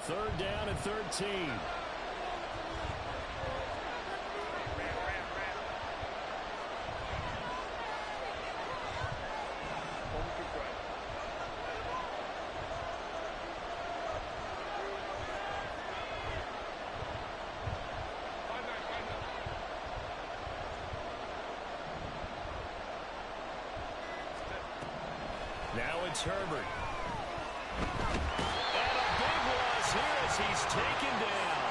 Third down and 13. Now it's Herbert. And a big loss here as he's taken down.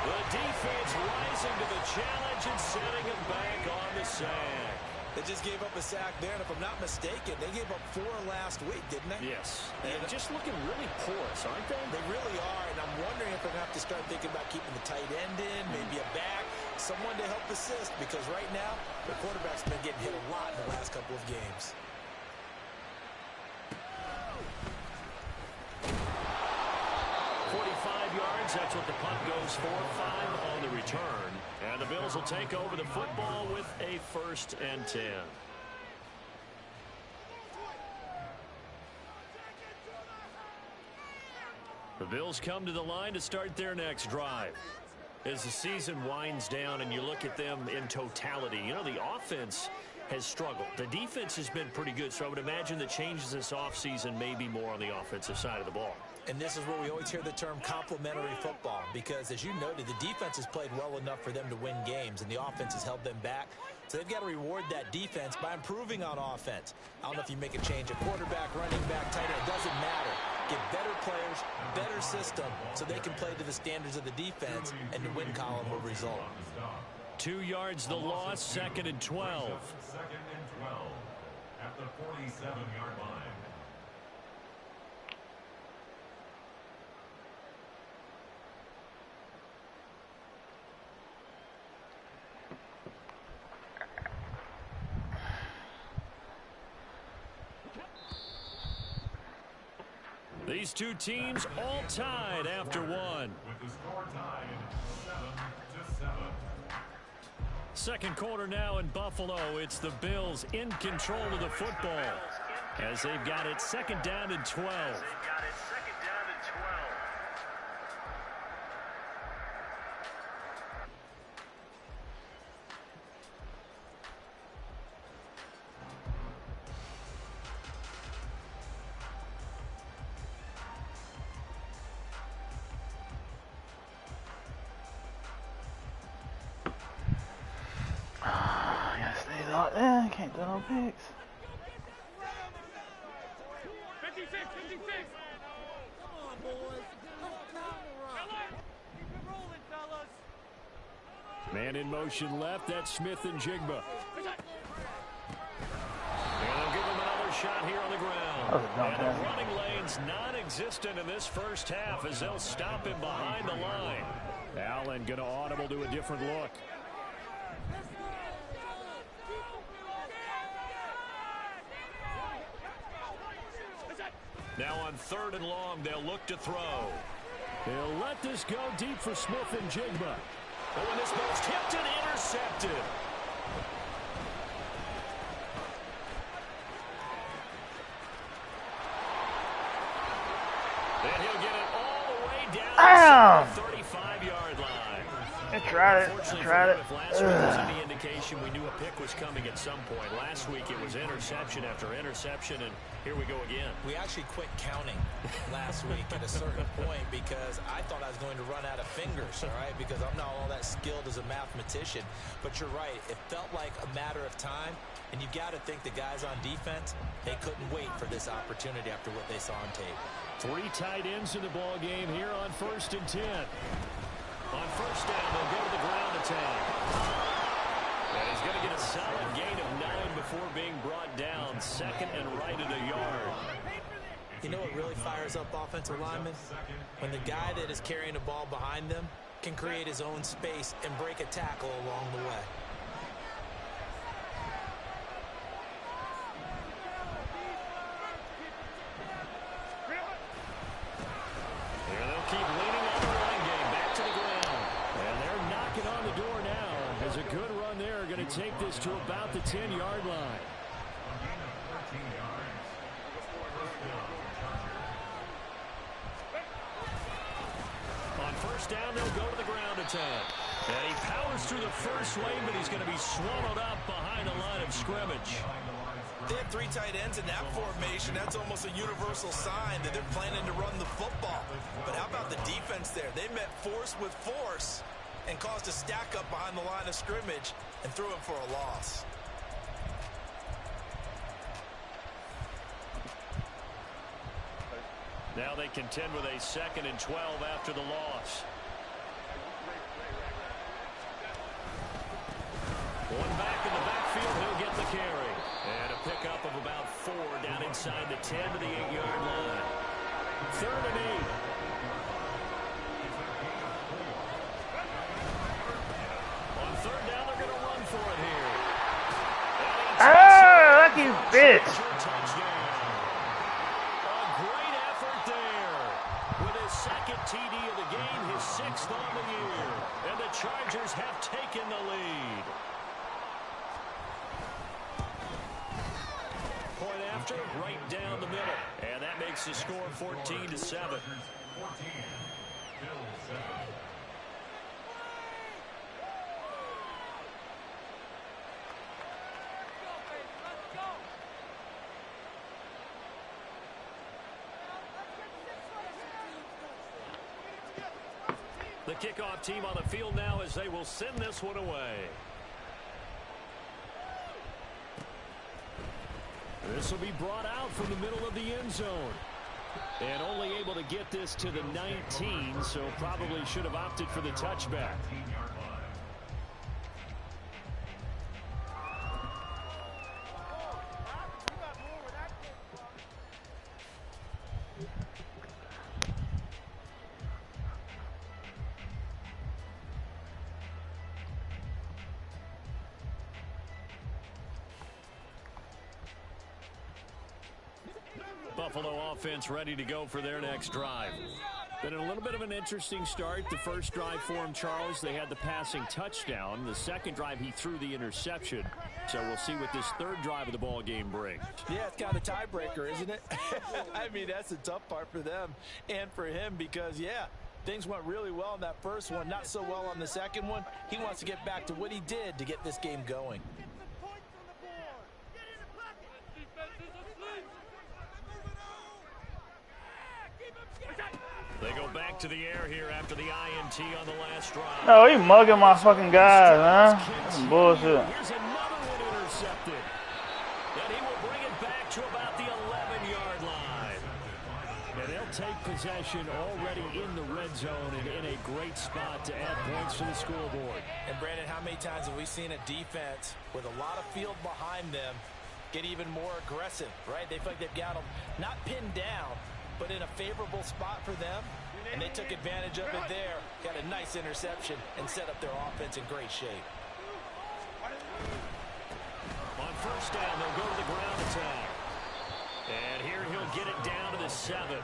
The defense rising to the challenge and setting him back on the sack. They just gave up a sack there, and if I'm not mistaken, they gave up 4 last week, didn't they? Yes. And just looking really porous, aren't they? They really are, and I'm wondering if they're going to have to start thinking about keeping the tight end in, maybe a back, someone to help assist, because right now, the quarterback's been getting hit a lot in the last couple of games. That's what the punt goes for. 5 on the return. And the Bills will take over the football with a 1st and 10. The Bills come to the line to start their next drive. As the season winds down and you look at them in totality, you know, the offense has struggled. The defense has been pretty good, so I would imagine the changes this offseason may be more on the offensive side of the ball. And this is where we always hear the term complementary football, because as you noted, the defense has played well enough for them to win games, and the offense has held them back. So they've got to reward that defense by improving on offense. I don't know if you make a change at quarterback, running back, tight end, it doesn't matter. Get better players, better system, so they can play to the standards of the defense, and the win column will result. 2 yards the loss, 2nd and 12. 2nd and 12 at the 47-yard line. These two teams all tied after one. With the score tied 7-7. Second quarter now in Buffalo. It's the Bills in control of the football as they've got it 2nd down and 12. Can't throw no picks. 56. Come on, boys. Keep it rolling, fellas. Man in motion left. That's Smith and Jigba. And they'll give him another shot here on the ground. And the running lane's non-existent in this first half as they'll stop him behind the line. Allen going to audible to a different look. Now on 3rd and long, they'll look to throw. They'll let this go deep for Smith and Jigba. Oh, and this ball's tipped and intercepted. And he'll get it all the way down to the 35-yard line. I tried it. If last week was any indication, we knew a pick was coming at some point. Last week it was interception after interception, and here we go again. We actually quit counting last week at a certain point because I thought I was going to run out of fingers, all right, because I'm not all that skilled as a mathematician. But you're right. It felt like a matter of time, and you've got to think the guys on defense, they couldn't wait for this opportunity after what they saw on tape. 3 tight ends in the ball game here on 1st and 10. On 1st down, they'll go to the ground attack. And he's going to get a solid gain of 9 before being brought down. 2nd and right at a yard. You know what really fires up offensive linemen? When the guy that is carrying the ball behind them can create his own space and break a tackle along the way. And they'll keep leaning on the run game back to the ground. And they're knocking on the door now. As a good run there, going to take this to about the 10-yard line. first down, they'll go to the ground attack. And he powers through the first lane, but he's going to be swallowed up behind the line of scrimmage. They have 3 tight ends in that formation. That's almost a universal sign that they're planning to run the football. But how about the defense there? They met force with force and caused a stack up behind the line of scrimmage and threw him for a loss. Now they contend with a 2nd and 12 after the loss. One back in the backfield, he'll get the carry. And a pickup of about 4 down inside the 10 to the 8-yard line. 3rd and 8. On 3rd down, they're going to run for it here. Ah, lucky bitch. Touchdown. A great effort there. With his 2nd TD of the game, his 6th on the year. And the Chargers have taken the lead. Right down the middle, and that makes the score 14-7. The kickoff team on the field now as they will send this one away. This will be brought out from the middle of the end zone. And only able to get this to the 19, so probably should have opted for the touchback. Buffalo offense ready to go for their next drive. Been a little bit of an interesting start. The first drive for him, Charles, they had the passing touchdown. The second drive, he threw the interception. So we'll see what this 3rd drive of the ball game brings. Yeah, it's kind of a tiebreaker, isn't it? I mean, that's the tough part for them and for him because, yeah, things went really well in that first one, not so well on the second one. He wants to get back to what he did to get this game going. They go back to the air here after the INT on the last drive. No, he mugging my fucking guys, man. That's some bullshit. Here's another one intercepted. And he will bring it back to about the 11-yard line. And they'll take possession already in the red zone and in a great spot to add points to the scoreboard. And Brandon, how many times have we seen a defense with a lot of field behind them get even more aggressive, right? They feel like they've got them not pinned down, but in a favorable spot for them, and they took advantage of it there. Got a nice interception and set up their offense in great shape. On first down, they'll go to the ground attack. And here he'll get it down to the 7.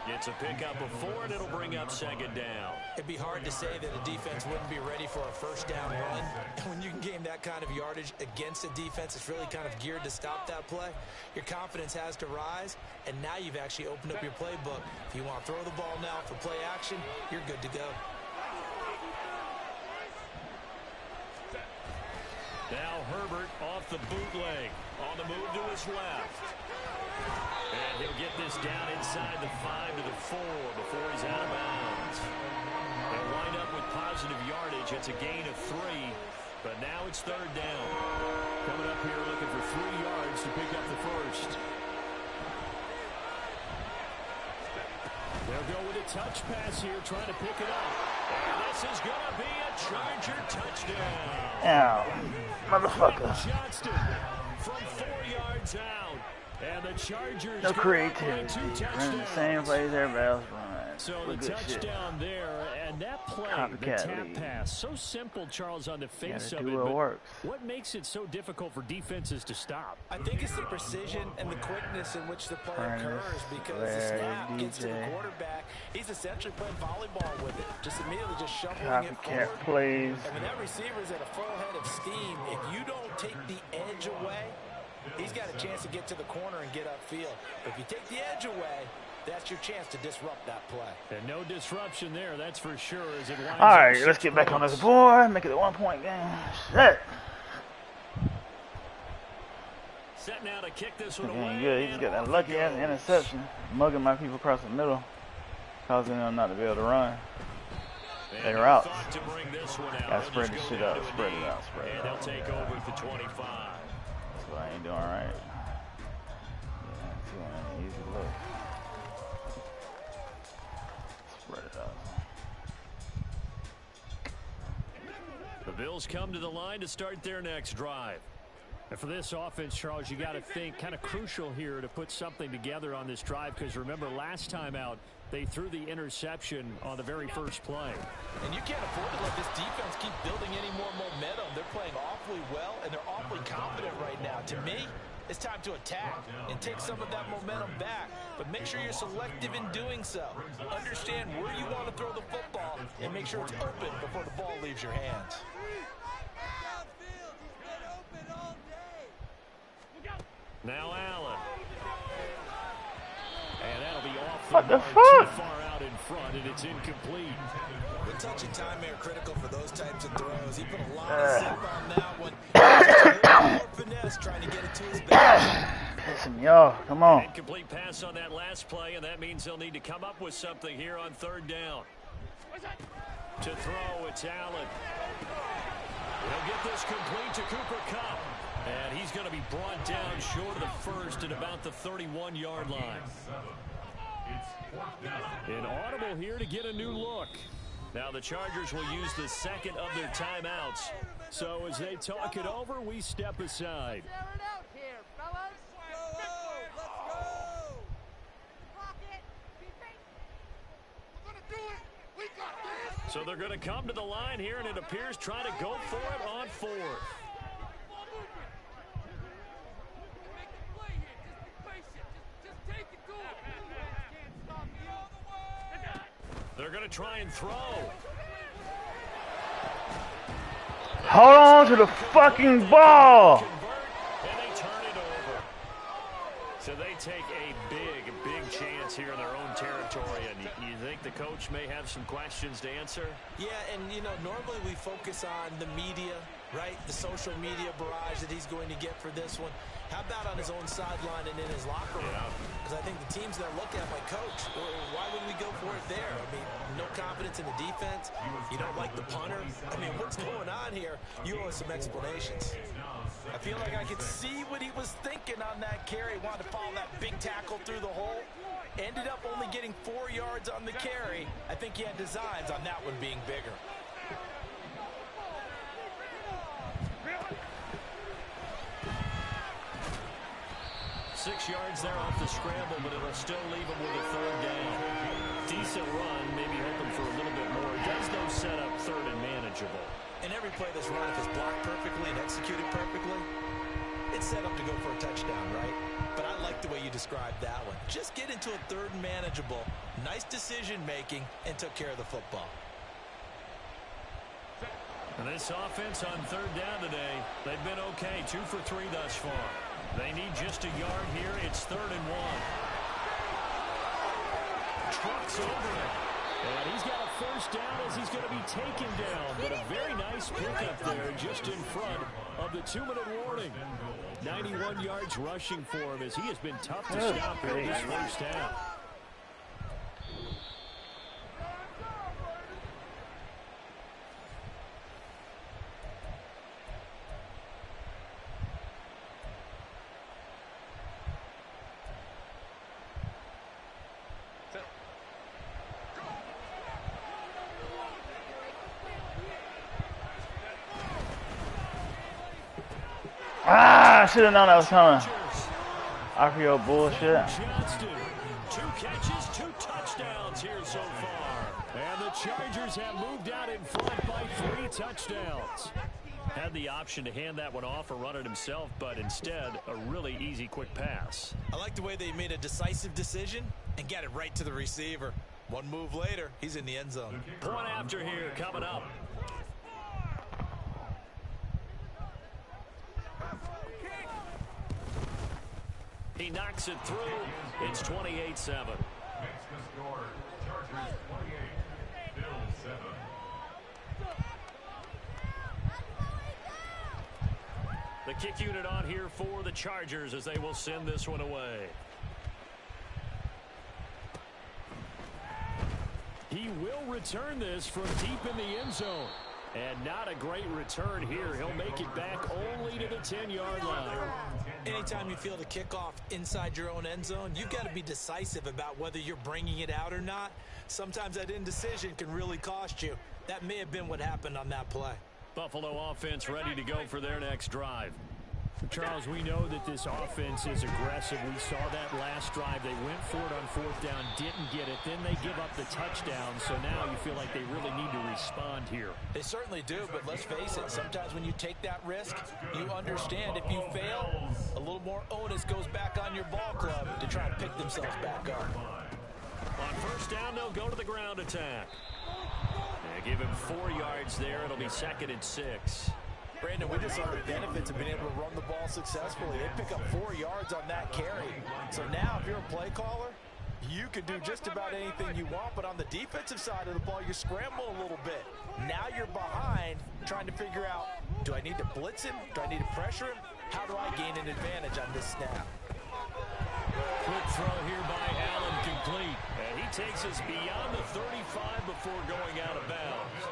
Gets a pickup of 4, and it'll bring up 2nd down. It'd be hard to say that a defense wouldn't be ready for a first down run. And when you can gain that kind of yardage against a defense, it's really kind of geared to stop that play. Your confidence has to rise, and now you've actually opened up your playbook. If you want to throw the ball now for play action, you're good to go. Now Herbert off the bootleg. On the move to his left. And he'll get this down inside the 5 to the 4 before he's out of bounds. They'll wind up with positive yardage. It's a gain of 3, but now it's 3rd down. Coming up here looking for 3 yards to pick up the first. They'll go with a touch pass here, trying to pick it up. And this is going to be a Charger touchdown. Ow, motherfucker. Johnston from 4 yards out. And the Chargers No creativity. Running the same plays everybody else running. So the touchdown there, and that play, the tap pass, so simple, Charles, on the face of it. But what makes it so difficult for defenses to stop? I think it's the precision and the quickness in which the play occurs because the snap gets to the quarterback. He's essentially playing volleyball with it, just immediately just shoveling it forward. Plays. And when that receiver's at a full head of steam, if you don't take the edge away, he's got a chance to get to the corner and get upfield. But if you take the edge away, that's your chance to disrupt that play. And no disruption there, that's for sure. As it winds All right, up let's 6 get back on points. this board. Make it a 1-point game. Shit. Set now to kick this one Getting away. good. He just got that lucky ass interception, mugging my people across the middle, causing them not to be able to run. They're out. To bring this one out. Gotta spread They'll this just shit go out. down to a Spread knee, it out. Spread it and out. they'll take over at the 25. That's what I ain't doing right. Yeah, see what I mean? Easy look. Spread it out. The Bills come to the line to start their next drive. And for this offense, Charles, you got to think kind of crucial here to put something together on this drive, because remember last time out they threw the interception on the very first play. And you can't afford to let this defense keep building any more momentum. They're playing awfully well, and they're awfully confident right now. To me, it's time to attack and take some of that momentum back. But make sure you're selective in doing so. Understand where you want to throw the football and make sure it's open before the ball leaves your hands. Now Allen. And that'll be off What the mark, fuck? too far out in front, and it's incomplete. The touch and time are critical for those types of throws. He put a lot of zip on that one. Just a little more finesse trying to get it to his back. Pissing me off. Come on. Incomplete pass on that last play, and that means they'll need to come up with something here on third down. To throw, it's Allen. He'll get this complete to Cooper Kupp. And he's going to be brought down short of the first at about the 31-yard line. An audible here to get a new look. Now the Chargers will use the second of their timeouts. So as they talk it over, we step aside. So they're going to come to the line here, and it appears trying to go for it on fourth. They're going to try and throw. Hold on to the fucking ball. And they turn it over. So they take a big chance here in their own territory. And you think the coach may have some questions to answer? Yeah, and, you know, normally we focus on the media, right? The social media barrage that he's going to get for this one. How about on his own sideline and in his locker room? Because I think the team's going to look at my coach. Why would we go for it there? I mean, no confidence in the defense. You don't like the punter. I mean, what's going on here? You owe us some explanations. I feel like I could see what he was thinking on that carry. Wanted to follow that big tackle through the hole. Ended up only getting 4 yards on the carry. I think he had designs on that one being bigger. 6 yards there off the scramble, but it'll still leave him with a third down. Decent run, maybe hoping for a little bit more. Does though set up third and manageable. And every play that's run, if it's blocked perfectly and executed perfectly, it's set up to go for a touchdown, right? But I like the way you described that one. Just get into a third and manageable, nice decision-making, and took care of the football. And this offense on third down today, they've been okay. 2 for 3 thus far. They need just a yard here. It's 3rd and 1. Trucks over it. And he's got a first down as he's going to be taken down. But a very nice pickup there just in front of the 2-minute warning. 91 yards rushing for him as he has been tough to stop here this first half. Ah, I should have known that was coming. RPO bullshit. Johnston, 2 catches, 2 touchdowns here so far. And the Chargers have moved out in front by 3 touchdowns. Had the option to hand that one off or run it himself, but instead a really easy quick pass. I like the way they made a decisive decision and got it right to the receiver. One move later, he's in the end zone. Point after here coming up. He knocks it through. It's 28-7. The kick unit on here for the Chargers as they will send this one away. He will return this from deep in the end zone. And not a great return here. He'll make it back only to the 10-yard line. Anytime you feel the kickoff inside your own end zone, you've got to be decisive about whether you're bringing it out or not. Sometimes that indecision can really cost you. That may have been what happened on that play. Buffalo offense ready to go for their next drive. Charles, we know that this offense is aggressive. We saw that last drive. They went for it on fourth down, didn't get it. Then they give up the touchdown. So now you feel like they really need to respond here. They certainly do, but let's face it, sometimes when you take that risk, you understand if you fail, a little more onus goes back on your ball club to try and pick themselves back up. On first down, they'll go to the ground attack. They give him 4 yards there. It'll be 2nd and 6. Brandon, we just saw the benefits of being able to run the ball successfully. They pick up 4 yards on that carry. So now if you're a play caller, you can do just about anything you want, but on the defensive side of the ball, you scramble a little bit. Now you're behind trying to figure out, do I need to blitz him? Do I need to pressure him? How do I gain an advantage on this snap? Quick throw here by Allen, complete. And he takes us beyond the 35 before going out of bounds.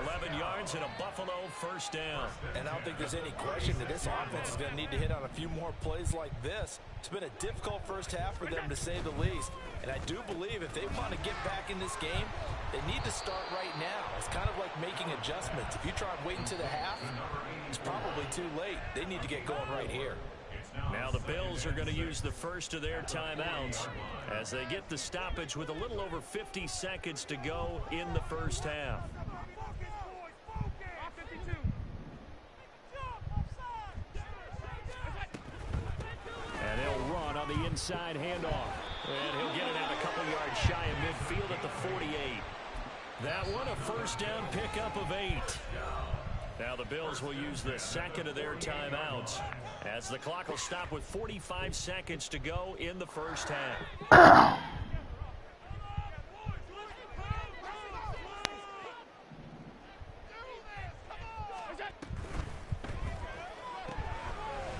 11 yards and a Buffalo first down. And I don't think there's any question that this offense is going to need to hit on a few more plays like this. It's been a difficult first half for them, to say the least. And I do believe if they want to get back in this game, they need to start right now. It's kind of like making adjustments. If you try and wait until the half, it's probably too late. They need to get going right here. Now the Bills are going to use the first of their timeouts as they get the stoppage with a little over 50 seconds to go in the first half. And they'll run on the inside handoff. And he'll get it out a couple yards shy of midfield at the 48. That one a first down pickup of 8. Now the Bills will use the second of their timeouts as the clock will stop with 45 seconds to go in the first half.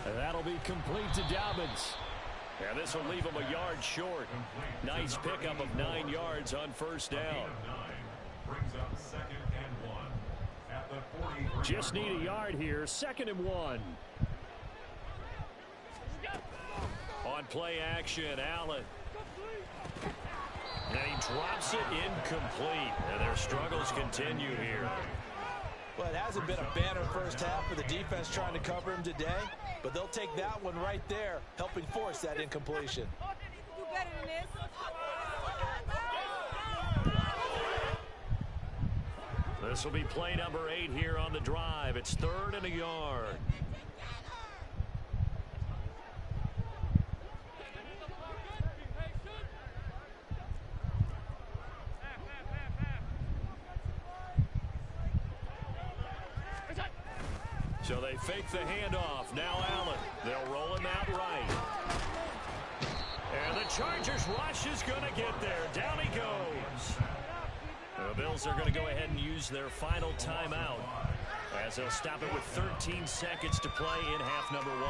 And that'll be complete to Dobbins. And this will leave him a yard short. Nice pickup of 9 yards on first down. Brings up 2nd and 1 at the 43. Just need a yard here. 2nd and 1. On play action, Allen. And he drops it incomplete. And their struggles continue here. Well, it hasn't been a banner first half for the defense trying to cover him today, but they'll take that one right there, helping force that incompletion. Do better than this. This will be play number 8 here on the drive. It's 3rd and a yard. So they fake the handoff. Now Allen. They'll roll him out right. And the Chargers rush is going to get there. Down he goes. The Bills are going to go ahead and use their final timeout as they'll stop it with 13 seconds to play in half number 1.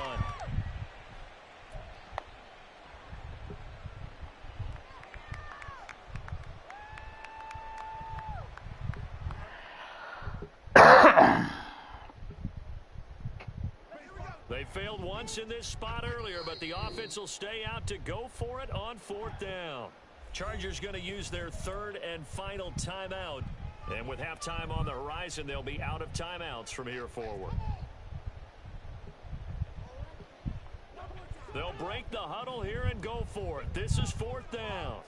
They failed once in this spot earlier, but the offense will stay out to go for it on 4th down. Chargers going to use their 3rd and final timeout. And with halftime on the horizon, they'll be out of timeouts from here forward. They'll break the huddle here and go for it. This is 4th down.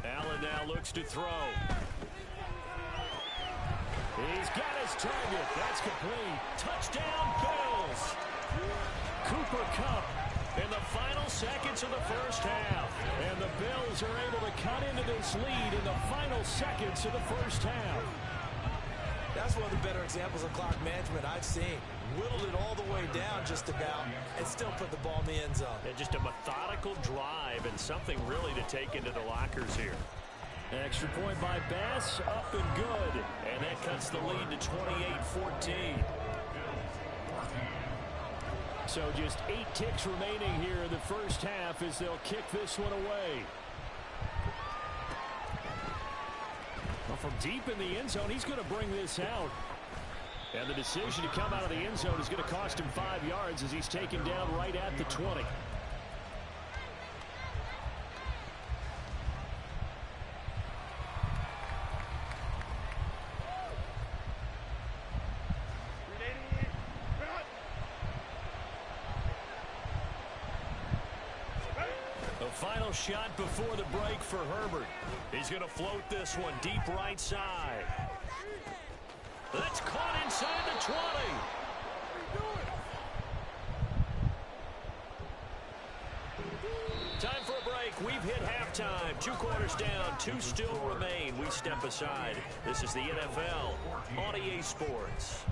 Allen now looks to throw. He's got his target. That's complete. Touchdown, Bills. Cooper Kupp in the final seconds of the first half. And the Bills are able to cut into this lead in the final seconds of the first half. That's one of the better examples of clock management I've seen. Whittled it all the way down just about and still put the ball in the end zone. And just a methodical drive and something really to take into the lockers here. Extra point by Bass, up and good. And that cuts the lead to 28-14. So just 8 ticks remaining here in the first half as they'll kick this one away. Well, from deep in the end zone, he's going to bring this out. And the decision to come out of the end zone is going to cost him 5 yards as he's taken down right at the 20. Final shot before the break for Herbert. He's going to float this one deep right side. That's caught inside the 20. Time for a break. We've hit halftime. 2 quarters down. 2 still remain. We step aside. This is the NFL on EA Sports.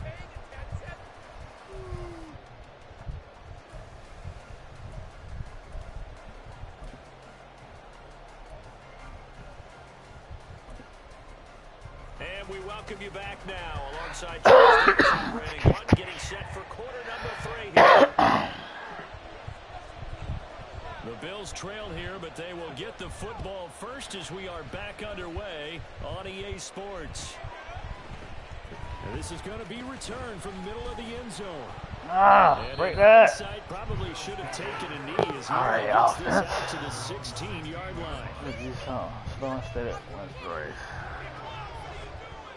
We welcome you back now alongside Brandon Hunt getting set for quarter number 3 here. The Bills trail here, but they will get the football first as we are back underway on EA Sports. And this is going to be returned from the middle of the end zone. Break that. Inside probably should have taken a knee as he All gets this out to the 16-yard line. Let's do something. Slow and steady. Let's brace.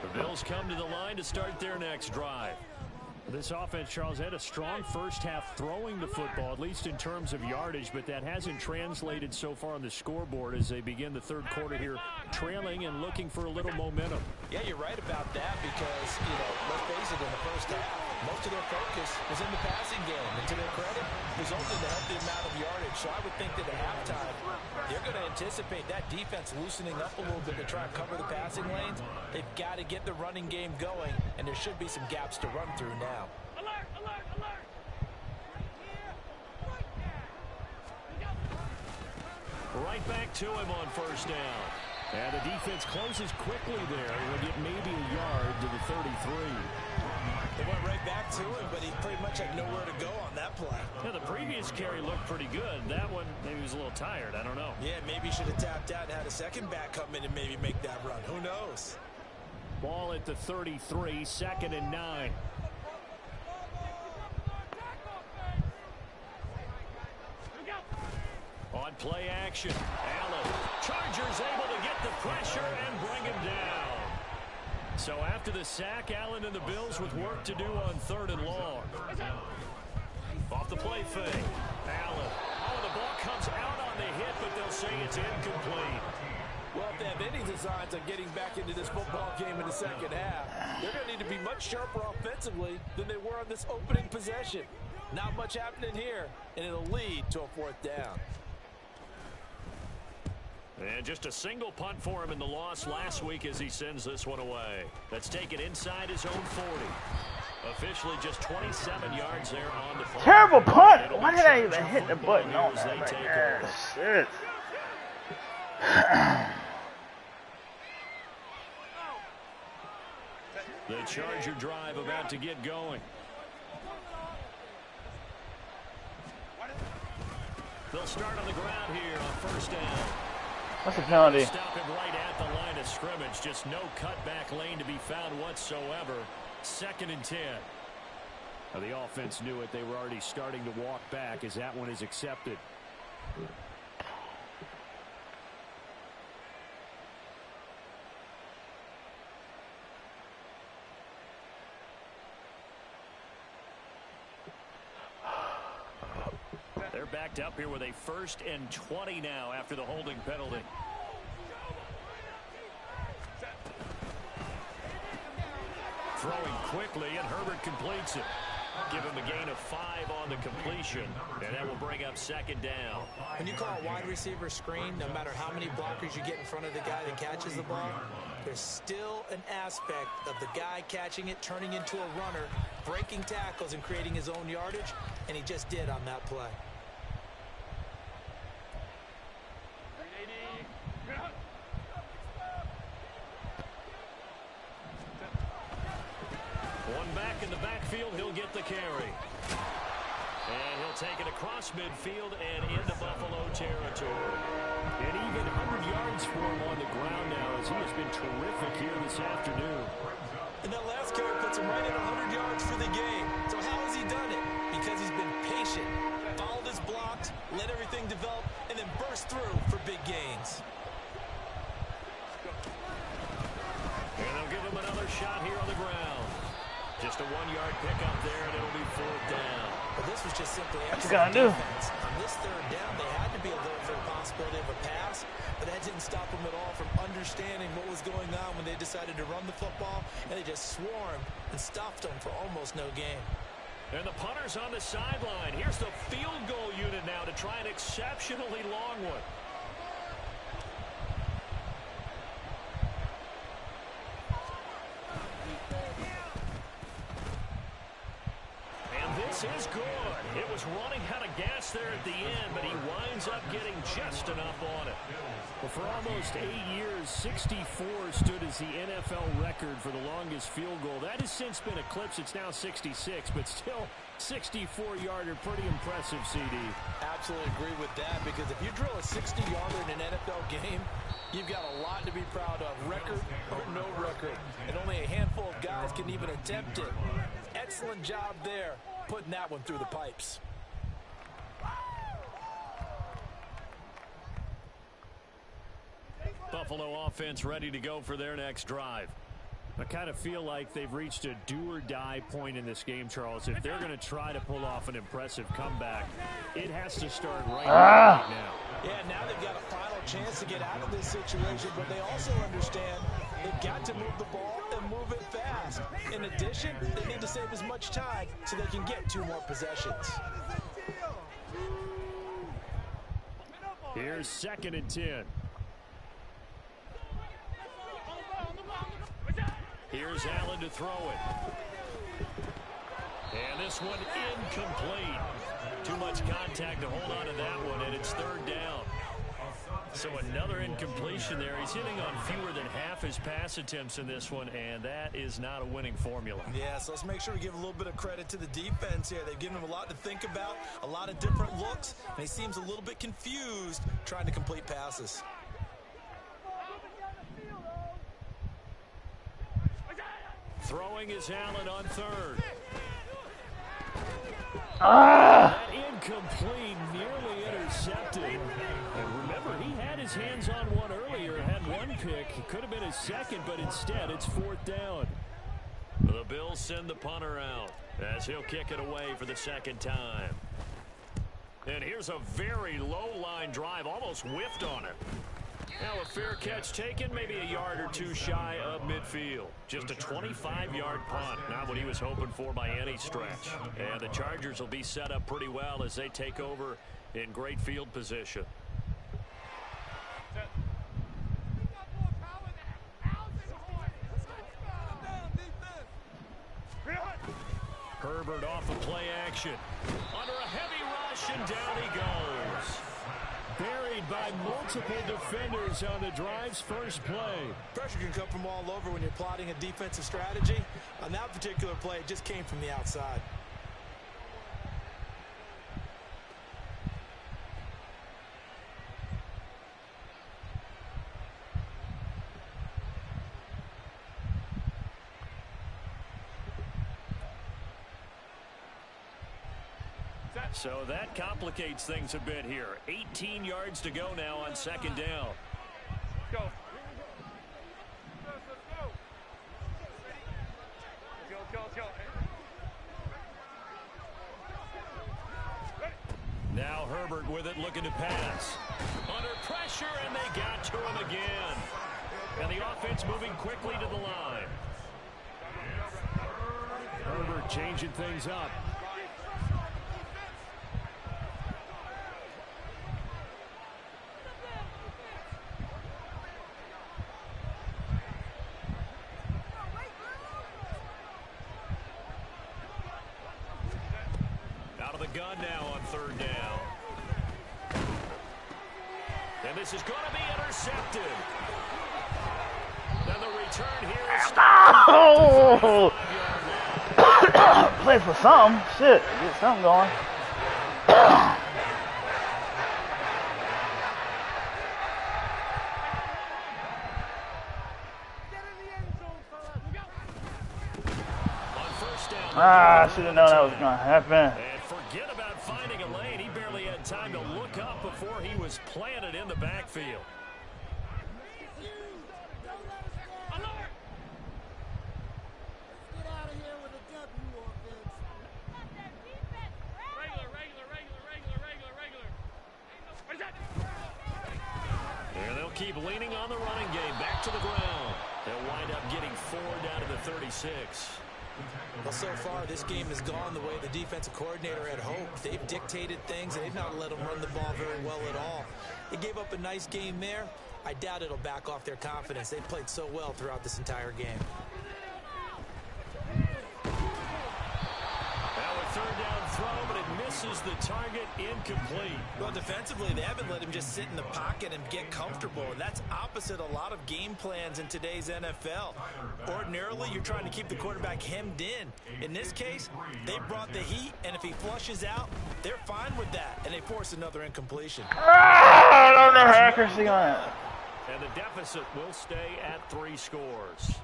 The Bills come to the line to start their next drive. This offense, Charles, had a strong first half throwing the football, at least in terms of yardage, but that hasn't translated so far on the scoreboard as they begin the third quarter here, trailing and looking for a little momentum. Yeah, you're right about that because, let's face it, in the first half, most of their focus was in the passing game. And to their credit, was only the healthy amount of yardage. So I would think that at halftime, they're going to anticipate that defense loosening up a little bit to try and cover the passing lanes. They've got to get the running game going, and there should be some gaps to run through now. Alert, alert, alert. Right back to him on first down. And the defense closes quickly there. We'll get maybe a yard to the 33. They went right back to him, but he pretty much had nowhere to go on that play. Yeah, the previous carry looked pretty good. That one, maybe he was a little tired. I don't know. Yeah, maybe he should have tapped out and had a second back come in and maybe make that run. Who knows? Ball at the 33, 2nd and 9. On play action, Allen. Chargers able to get the pressure and bring him down. So after the sack, Allen and the Bills with work to do on 3rd and long. Off the play fake. Allen. Oh, the ball comes out on the hit, but they'll say it's incomplete. Well, if they have any designs on getting back into this football game in the second half, they're going to need to be much sharper offensively than they were on this opening possession. Not much happening here, and it'll lead to a 4th down. And just a single punt for him in the loss last week as he sends this one away. That's taken inside his own 40. Officially just 27 yards there on the punt. Terrible punt! Why did I even hit the button on They that? take Man, over. shit. The Charger drive about to get going. They'll start on the ground here on first down. What's the penalty? Stop him right at the line of scrimmage. Just no cutback lane to be found whatsoever. 2nd and 10. Now, the offense knew it. They were already starting to walk back as that one is accepted. They're backed up here with a 1st and 20 now after the holding penalty. Throwing quickly, and Herbert completes it. Give him a gain of 5 on the completion, and that will bring up 2nd down. When you call a wide receiver screen, no matter how many blockers you get in front of the guy that catches the ball, there's still an aspect of the guy catching it, turning into a runner, breaking tackles and creating his own yardage, and he just did on that play. take it across midfield and into Buffalo territory. And even 100 yards for him on the ground now, as he has been terrific here this afternoon. And that last carry puts him right at 100 yards for the game. So how has he done it? Because he's been patient, followed his blocks, let everything develop, and then burst through for big gains. And they'll give him another shot here on the ground. Just a 1-yard pickup there, and it'll be 4th down. But this was just simply What you excellent gonna do? defense. On this 3rd down, they had to be alert for the possibility of a pass, but that didn't stop them at all from understanding what was going on when they decided to run the football, and they just swarmed and stopped them for almost no gain. And the punter's on the sideline. Here's the field goal unit now to try an exceptionally long one. This is good. It was running out of gas there at the end, but he winds up getting just enough on it. Well, for almost 8 years, 64 stood as the NFL record for the longest field goal. That has since been eclipsed. It's now 66, but still 64-yarder. Pretty impressive, CD. Absolutely agree with that, because if you drill a 60-yarder in an NFL game, you've got a lot to be proud of, record or no record. And only a handful of guys can even attempt it. Excellent job there, putting that one through the pipes. Buffalo offense ready to go for their next drive. I kind of feel like they've reached a do-or-die point in this game, Charles. If they're going to try to pull off an impressive comeback, it has to start right now. Yeah, now they've got a final chance to get out of this situation, but they also understand they've got to move the ball and move it fast. In addition, they need to save as much time so they can get 2 more possessions. Here's 2nd and 10. Here's Allen to throw it. And this one incomplete. Too much contact to hold on to that one, and it's 3rd down. So another incompletion there. He's hitting on fewer than half his pass attempts in this one, and that is not a winning formula. Yeah, so let's make sure we give a little bit of credit to the defense here. They've given him a lot to think about, a lot of different looks, and he seems a little bit confused trying to complete passes. Throwing is Allen on 3rd. That incomplete, nearly intercepted. And remember, he had his hands on one earlier, had 1 pick. It could have been his 2nd, but instead it's 4th down. The Bills send the punter out as he'll kick it away for the 2nd time. And here's a very low-line drive, almost whiffed on it. Now a fair catch taken, maybe a yard or 2 shy of midfield. Just a 25-yard punt, not what he was hoping for by any stretch. And the Chargers will be set up pretty well as they take over in great field position. Herbert off of play action. Under a heavy rush, and down he goes. Buried by multiple defenders on the drive's first play. Pressure can come from all over when you're plotting a defensive strategy. On that particular play, it just came from the outside. So that complicates things a bit here. 18 yards to go now on 2nd down. Go. Go. Now Herbert with it, looking to pass. Under pressure, and they got to him again. And the offense moving quickly to the line. Herbert changing things up. Gun now on 3rd down. And this is going to be intercepted. And the return here is... Oh! Play for something. Shit. Get something going. Ah, I should have known that was going to happen. And forget about finding a lane. He barely had time to look up before he was planted in the backfield. And they'll keep leaning on the running game. Back to the ground. They'll wind up getting 4 down to the 36. Well, so far, this game has gone the way the defensive coordinator had hoped. They've dictated things, and they've not let them run the ball very well at all. They gave up a nice game there. I doubt it'll back off their confidence. They've played so well throughout this entire game. Now a third down throw, but it misses the target, incomplete. Well, defensively, they haven't let him just sit in the pocket and get comfortable, and that's opposite a lot of game plans in today's NFL. Ordinarily, you're trying to keep the quarterback hemmed in. In this case, they brought the heat, and if he flushes out, they're fine with that, and they force another incompletion. I don't know accuracy on it. And the deficit will stay at 3 scores.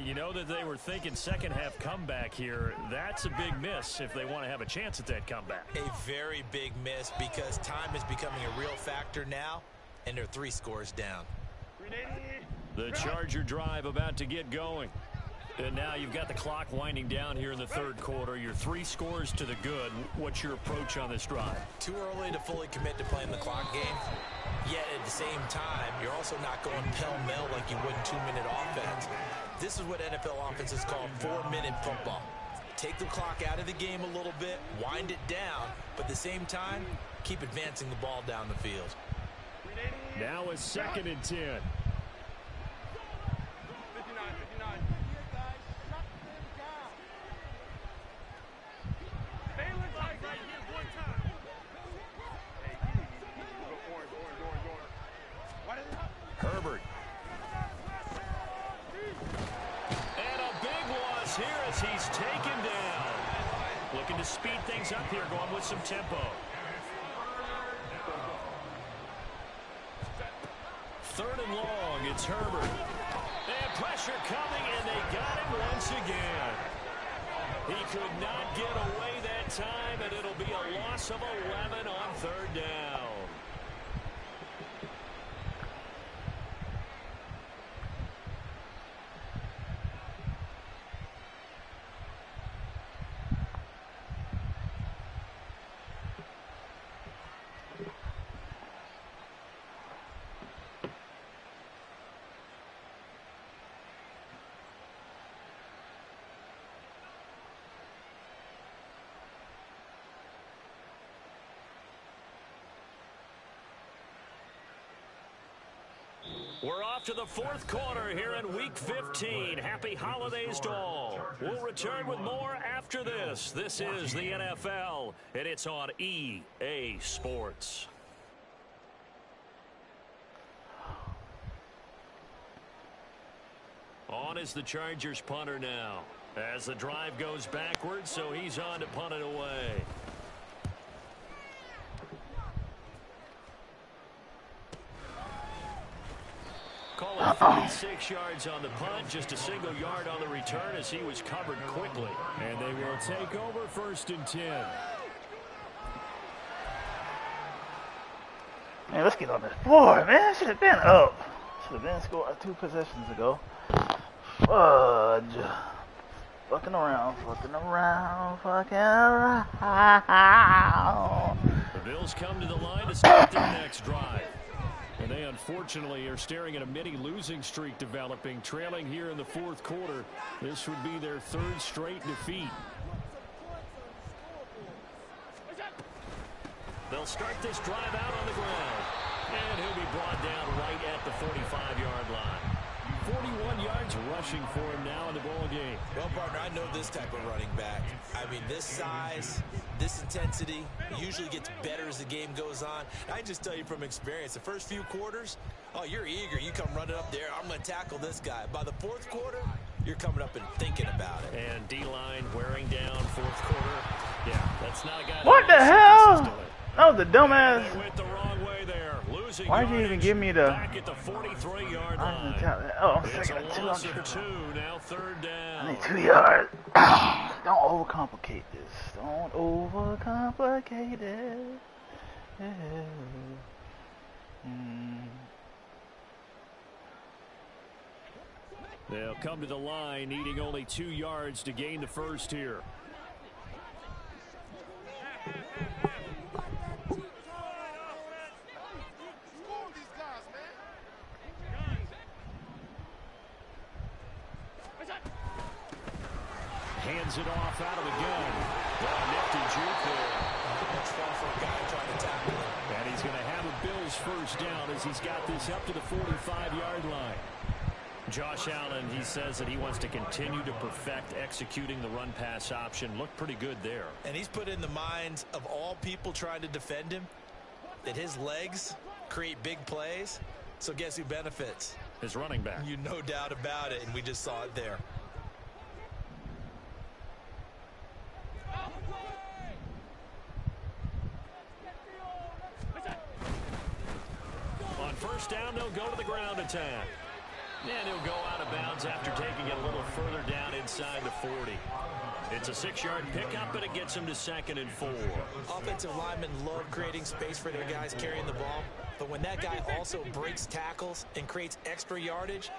You know that they were thinking second half comeback here. That's a big miss if they want to have a chance at that comeback. A very big miss because time is becoming a real factor now, and they're 3 scores down. The Charger drive about to get going. And now you've got the clock winding down here in the third quarter. You're 3 scores to the good. What's your approach on this drive? Too early to fully commit to playing the clock game. Yet at the same time, you're also not going pell-mell like you would in 2-minute offense. This is what NFL offenses call 4-minute football. Take the clock out of the game a little bit, wind it down, but at the same time, keep advancing the ball down the field. Now a 2nd and 10. Herbert. And a big loss here as he's taken down. Looking to speed things up here, going with some tempo. 3rd and long, it's Herbert. And pressure coming, and they got him once again. He could not get away that time, and it'll be a loss of 11 on 3rd down. We're off to the 4th quarter here in Week 15. Happy holidays to all. We'll return with more after this. This is the NFL, and it's on EA Sports. On is the Chargers punter now. As the drive goes backwards, so he's on to punt it away. Call it 46 yards on the punt, just a single yard on the return as he was covered quickly. And they will take over 1st and 10. Man, let's get on this board, man. Should have been up. Should have been scored 2 possessions ago. Fudge. Fucking around, fucking around, fucking around. The Bills come to the line to start their next drive. And they unfortunately are staring at a mini losing streak developing, trailing here in the 4th quarter. This would be their 3rd straight defeat. They'll start this drive out on the ground. And he'll be brought down right at the 45-yard line. 41 yards rushing for him now in the ball game. Well, partner, I know this type of running back. I mean, this size, this intensity usually gets better as the game goes on. I just tell you from experience, the first few quarters, oh, you're eager. You come running up there. I'm going to tackle this guy. By the 4th quarter, you're coming up and thinking about it. And D-line wearing down 4th quarter. Yeah, that's not a guy. What the hell? That was a dumbass. They went the wrong way there. Losing Why'd you even give me the... back at the 43-yard line. Oh, I'm It's second a at 2. loss I'm of 2, now 3rd down. I need 2 yards. Don't overcomplicate this. Don't overcomplicate it. They'll come to the line, needing only 2 yards to gain the first here. Hands it off out of the gun. Nifty juke there. Much fun for a guy trying to tackle him. And he's going to have a Bills first down as he's got this up to the 45-yard line. Josh Allen, he says that he wants to continue to perfect executing the run-pass option. Looked pretty good there. And he's put in the minds of all people trying to defend him that his legs create big plays. So guess who benefits? His running back. You no doubt about it, and we just saw it there. On first down, they'll go to the ground attack. And he'll go out of bounds after taking it a little further down inside the 40. It's a 6-yard pickup, but it gets him to 2nd and 4. Offensive linemen love creating space for their guys carrying the ball. But when that guy also breaks tackles and creates extra yardage,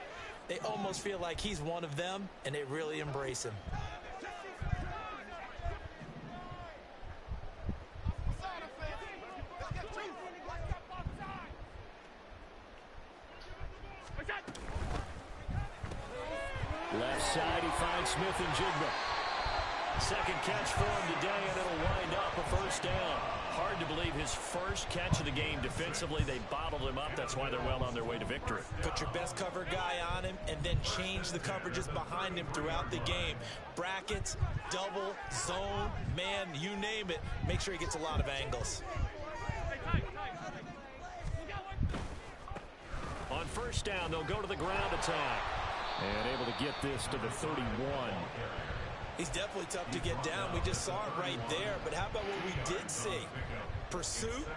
they almost feel like he's one of them, and they really embrace him. Left side, he finds Smith and Jigba. Second catch for him today, and it'll wind up a first down. Hard to believe his first catch of the game defensively. They bottled him up. That's why they're well on their way to victory. Put your best cover guy on him and then change the coverages behind him throughout the game. Brackets, double, zone, man, you name it. Make sure he gets a lot of angles. On first down, they'll go to the ground attack. And able to get this to the 31. He's definitely tough to get down. We just saw it right there. But how about what we did see? Pursuit,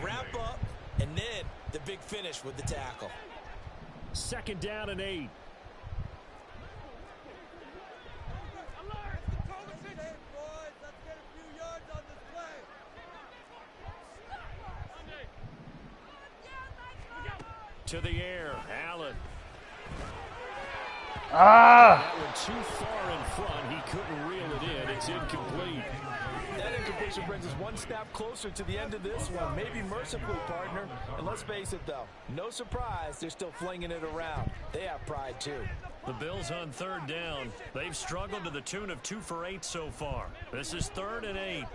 wrap up, and then the big finish with the tackle. 2nd down and 8. To the air, Allen. That one too far in front. He couldn't reel it in. It's incomplete. That incompletion brings us one step closer to the end of this one. Maybe mercifully, partner. And let's face it, though. No surprise, they're still flinging it around. They have pride, too. The Bills on 3rd down. They've struggled to the tune of 2 for 8 so far. This is 3rd and 8.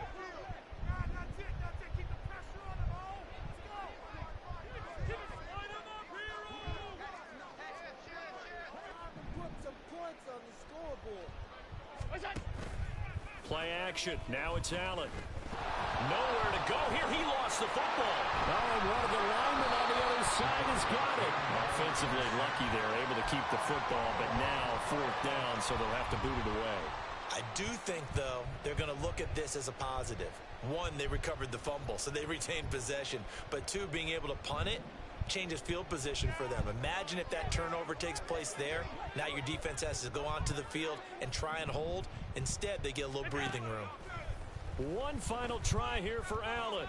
Play action. Now it's Allen. Nowhere to go here. He lost the football. Oh, and one of the linemen on the other side has got it. Offensively lucky they're able to keep the football, but now 4th down, so they'll have to boot it away. I do think, though, they're going to look at this as a positive. 1, they recovered the fumble, so they retained possession. But 2, being able to punt it changes field position for them. Imagine if that turnover takes place there. Now your defense has to go onto the field and try and hold. Instead, they get a little breathing room. One final try here for Allen.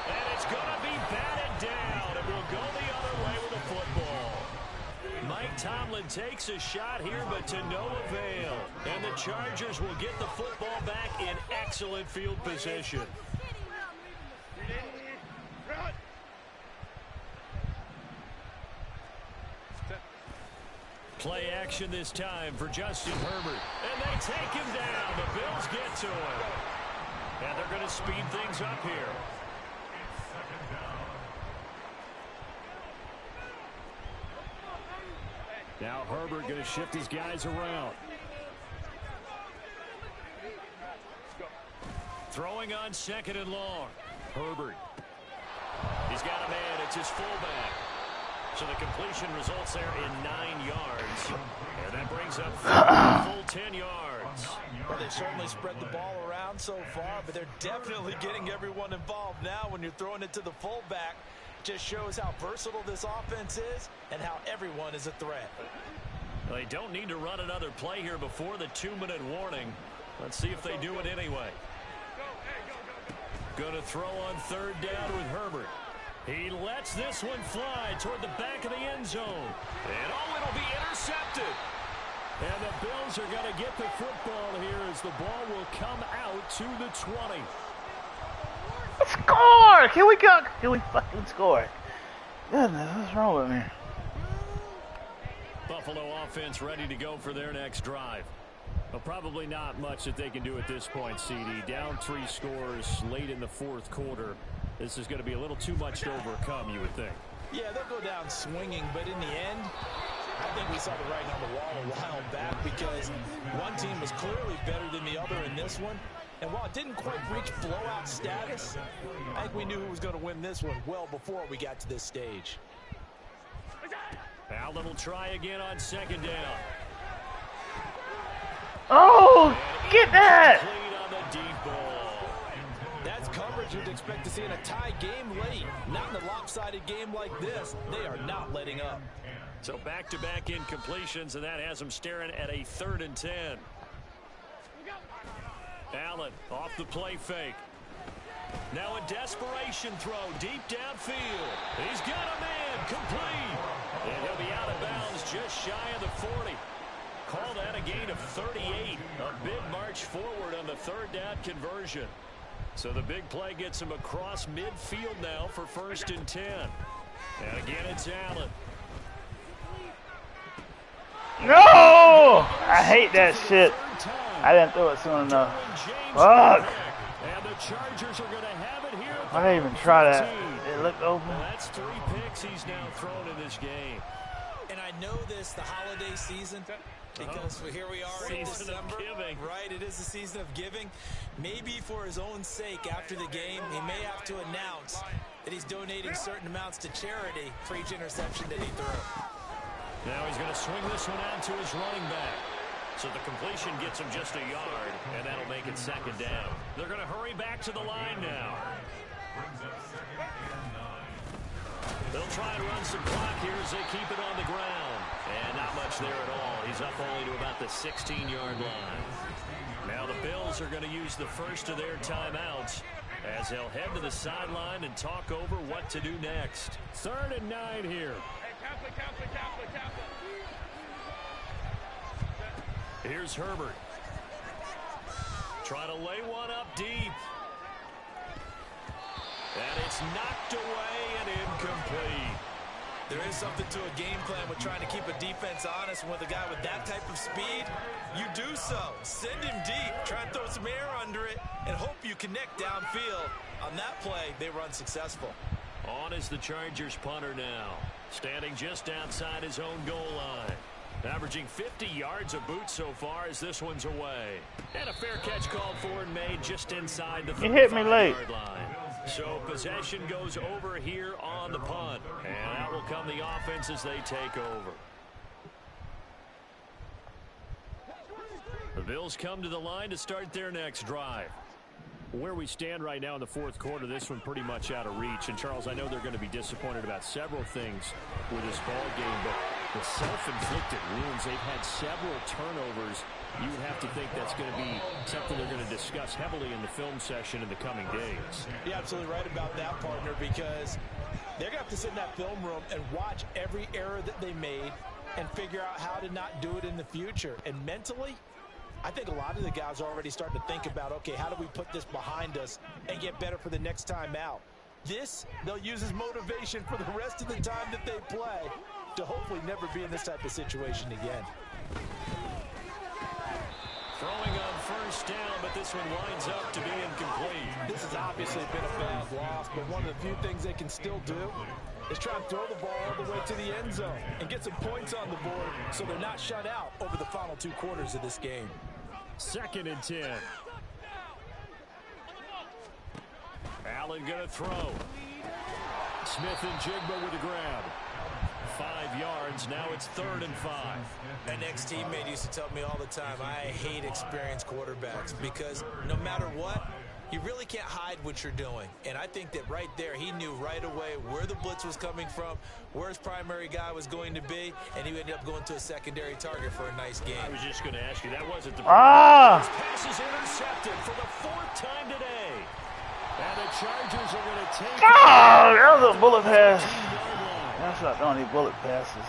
And it's going to be batted down. It will go the other way with the football. Mike Tomlin takes a shot here, but to no avail. And the Chargers will get the football back in excellent field position. Play action this time for Justin Herbert. And they take him down. The Bills get to him. And they're going to speed things up here. Now Herbert going to shift his guys around. Throwing on 2nd and long. Herbert. He's got a man. It's his fullback. So the completion results there in 9 yards. And that brings up full 10 yards. Well, they certainly spread the ball around so far, but they're definitely getting everyone involved now when you're throwing it to the fullback. Just shows how versatile this offense is and how everyone is a threat. They don't need to run another play here before the 2-minute warning. Let's see if they do it anyway. Going to throw on 3rd down with Herbert. He lets this one fly toward the back of the end zone. And it'll be intercepted. And the Bills are going to get the football here as the ball will come out to the 20. Score! Can we go? Can we fucking score? Goodness, what's wrong with me? Buffalo offense ready to go for their next drive. Well, probably not much that they can do at this point, CD. Down 3 scores late in the 4th quarter. This is going to be a little too much to overcome, you would think. Yeah, they'll go down swinging, but in the end, I think we saw the writing on the wall a while back because one team was clearly better than the other in this one. And while it didn't quite reach blowout status, I think we knew who was going to win this one well before we got to this stage. Allen will try again on 2nd down. Oh, get that! On the deep ball. That's coverage you'd expect to see in a tie game late. Not in a lopsided game like this. They are not letting up. So back-to-back incompletions, and that has them staring at a 3rd and 10. Allen off the play fake. Now a desperation throw deep downfield. He's got a man complete. And he'll be out of bounds just shy of the 40. Call that a gain of 38. A big march forward on the 3rd down conversion. So the big play gets him across midfield now for 1st and 10. And again, it's Allen. No! I hate that shit. I didn't throw it soon enough. Fuck! And the Chargers are going to have it here. I didn't even try that. It looked open. Well, that's 3 picks he's now thrown in this game. And I know this, the holiday season, because here we are in December, right? It is the season of giving. Maybe for his own sake, after the game, he may have to announce that he's donating certain amounts to charity for each interception that he threw. Now he's going to swing this one out to his running back. So the completion gets him just a yard, and that'll make it 2nd down. They're going to hurry back to the line now. They'll try and run some clock here as they keep it on the ground. And not much there at all. He's up only to about the 16-yard line. Now the Bills are going to use the first of their timeouts as they'll head to the sideline and talk over what to do next. 3rd and 9 here. Here's Herbert. Trying to lay one up deep. And it's knocked away and incomplete. There is something to a game plan with trying to keep a defense honest. And with a guy with that type of speed, you do so. Send him deep. Try and throw some air under it and hope you connect downfield. On that play, they were unsuccessful. On is the Chargers punter now. Standing just outside his own goal line. Averaging 50 yards of boot so far as this one's away. And a fair catch called for and made just inside the 35-yard line. So possession goes over here on the punt. And out will come the offense as they take over. The Bills come to the line to start their next drive. Where we stand right now in the 4th quarter, this one pretty much out of reach. And, Charles, I know they're going to be disappointed about several things with this ball game, but the self-inflicted wounds, they've had several turnovers. You would have to think that's going to be something they're going to discuss heavily in the film session in the coming days. You're absolutely right about that, partner, because they're going to have to sit in that film room and watch every error that they made and figure out how to not do it in the future. And mentally, I think a lot of the guys are already starting to think about, okay, how do we put this behind us and get better for the next time out? This, they'll use as motivation for the rest of the time that they play to hopefully never be in this type of situation again. Throwing on 1st down, but this one winds up to be incomplete. This has obviously been a bad loss, but one of the few things they can still do is try and throw the ball all the way to the end zone and get some points on the board so they're not shut out over the final 2 quarters of this game. 2nd and 10. Allen going to throw. Smith and Jigba with the grab. 5 yards. Now it's 3rd and 5. An ex-teammate used to tell me all the time, I hate experienced quarterbacks because no matter what, You really can't hide what you're doing. And I think that right there, he knew right away where the blitz was coming from, where his primary guy was going to be, and he ended up going to a secondary target for a nice game. I was just going to ask you, that wasn't the This pass is intercepted for the 4th time today. And the Chargers are going to take that was a bullet pass. That's not the only bullet passes.